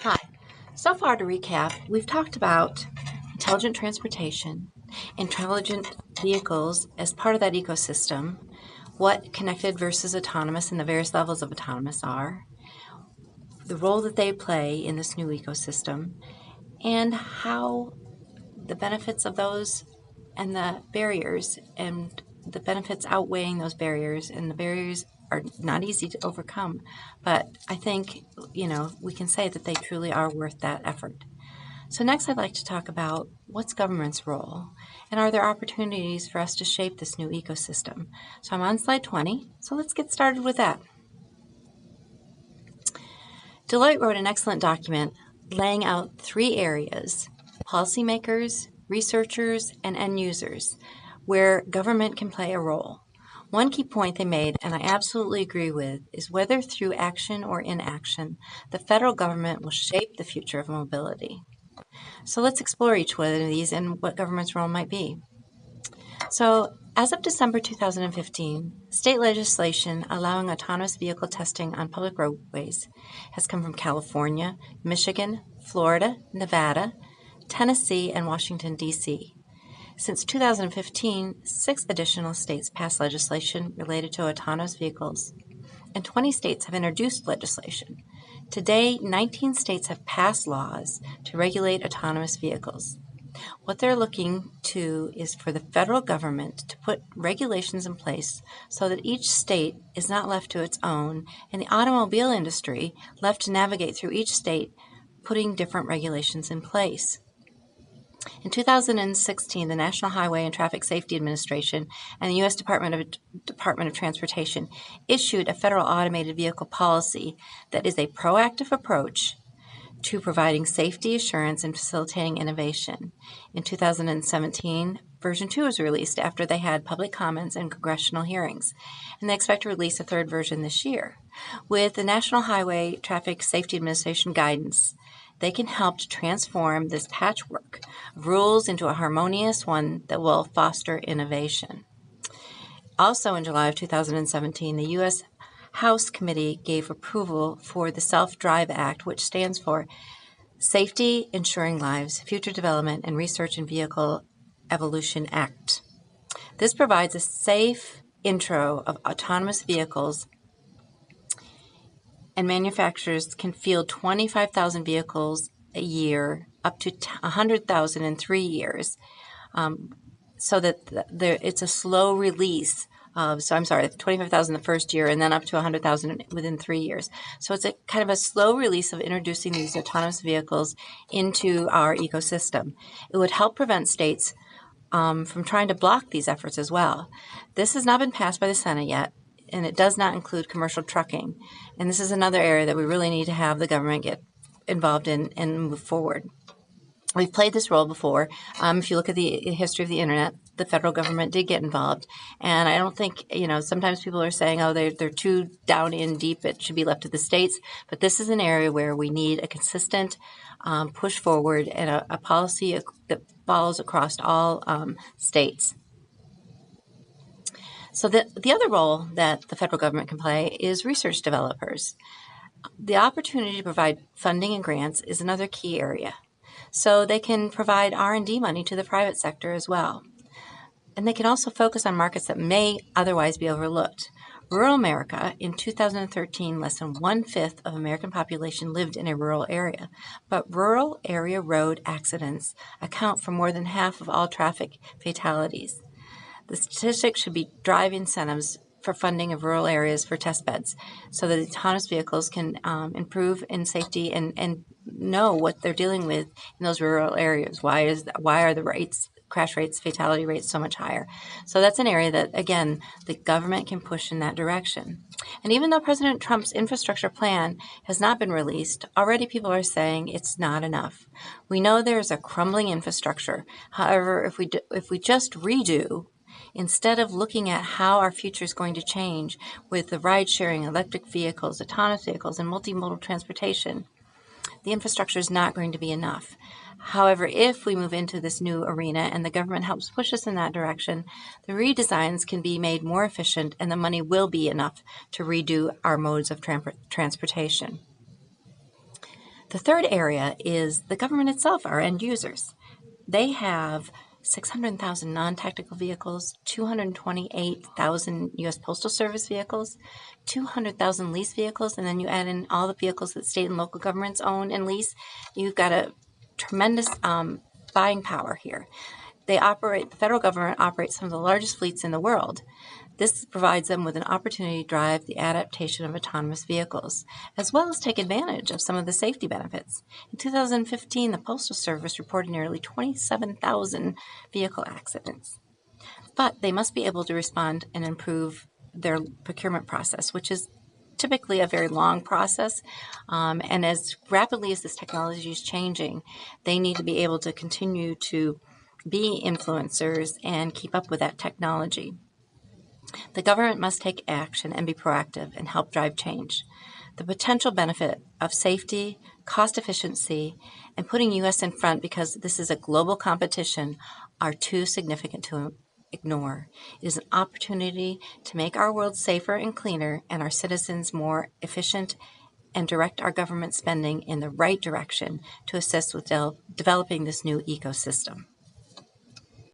Hi. So far, to recap, we've talked about intelligent transportation, intelligent vehicles as part of that ecosystem, what connected versus autonomous and the various levels of autonomous are, the role that they play in this new ecosystem, and how the benefits of those and the barriers and the benefits outweighing those barriers, and the barriers are not easy to overcome, but I think we can say that they truly are worth that effort. So next I'd like to talk about what's government's role, and are there opportunities for us to shape this new ecosystem. So I'm on slide 20, so let's get started with that. Deloitte wrote an excellent document laying out three areas: policymakers, researchers, and end users, where government can play a role. One key point they made, and I absolutely agree with, is whether through action or inaction, the federal government will shape the future of mobility. So let's explore each one of these and what government's role might be. So as of December 2015, state legislation allowing autonomous vehicle testing on public roadways has come from California, Michigan, Florida, Nevada, Tennessee, and Washington, D.C. Since 2015, 6 additional states passed legislation related to autonomous vehicles, and 20 states have introduced legislation. Today, 19 states have passed laws to regulate autonomous vehicles. What they're looking to is for the federal government to put regulations in place so that each state is not left to its own, and the automobile industry left to navigate through each state, putting different regulations in place. In 2016, the National Highway and Traffic Safety Administration and the U.S. Department of Transportation issued a federal automated vehicle policy that is a proactive approach to providing safety assurance and facilitating innovation. In 2017, version 2 was released after they had public comments and congressional hearings, and they expect to release a third version this year. With the National Highway Traffic Safety Administration guidance, they can help to transform this patchwork of rules into a harmonious one that will foster innovation. Also in July of 2017, the U.S. House Committee gave approval for the Self-Drive Act, which stands for Safety Ensuring Lives, Future Development, and Research in Vehicle Evolution Act. This provides a safe intro of autonomous vehicles, and manufacturers can field 25,000 vehicles a year, up to 100,000 in 3 years, so that it's a slow release. 25,000 the first year, and then up to 100,000 within 3 years. So it's a kind of a slow release of introducing these autonomous vehicles into our ecosystem. It would help prevent states from trying to block these efforts as well. This has not been passed by the Senate yet, and it does not include commercial trucking. And this is another area that we really need to have the government get involved in and move forward. We've played this role before. If you look at the history of the internet, the federal government did get involved. And I don't think, sometimes people are saying, oh, they're too down in deep, it should be left to the states. But this is an area where we need a consistent push forward and a policy that follows across all states. So the other role that the federal government can play is research developers. The opportunity to provide funding and grants is another key area. So they can provide R&D money to the private sector as well. And they can also focus on markets that may otherwise be overlooked. Rural America, in 2013, less than 1/5 of American population lived in a rural area. But rural area road accidents account for more than half of all traffic fatalities. The statistics should be drive incentives for funding of rural areas for test beds so that autonomous vehicles can improve in safety and know what they're dealing with in those rural areas. Why are the crash rates, fatality rates so much higher? So that's an area that, again, the government can push in that direction. And even though President Trump's infrastructure plan has not been released, already people are saying it's not enough. We know there's a crumbling infrastructure. However, if we just redo, instead of looking at how our future is going to change with the ride-sharing, electric vehicles, autonomous vehicles, and multimodal transportation, the infrastructure is not going to be enough. However, if we move into this new arena and the government helps push us in that direction, the redesigns can be made more efficient and the money will be enough to redo our modes of transportation. The third area is the government itself, our end users. They have 600,000 non-tactical vehicles, 228,000 U.S. Postal Service vehicles, 200,000 lease vehicles, and then you add in all the vehicles that state and local governments own and lease. You've got a tremendous buying power here. The federal government operates some of the largest fleets in the world. This provides them with an opportunity to drive the adaptation of autonomous vehicles, as well as take advantage of some of the safety benefits. In 2015, the Postal Service reported nearly 27,000 vehicle accidents. But they must be able to respond and improve their procurement process, which is typically a very long process. And as rapidly as this technology is changing, they need to be able to continue to be influencers and keep up with that technology. The government must take action and be proactive and help drive change. The potential benefit of safety, cost efficiency, and putting U.S. in front because this is a global competition are too significant to ignore. It is an opportunity to make our world safer and cleaner and our citizens more efficient and direct our government spending in the right direction to assist with developing this new ecosystem.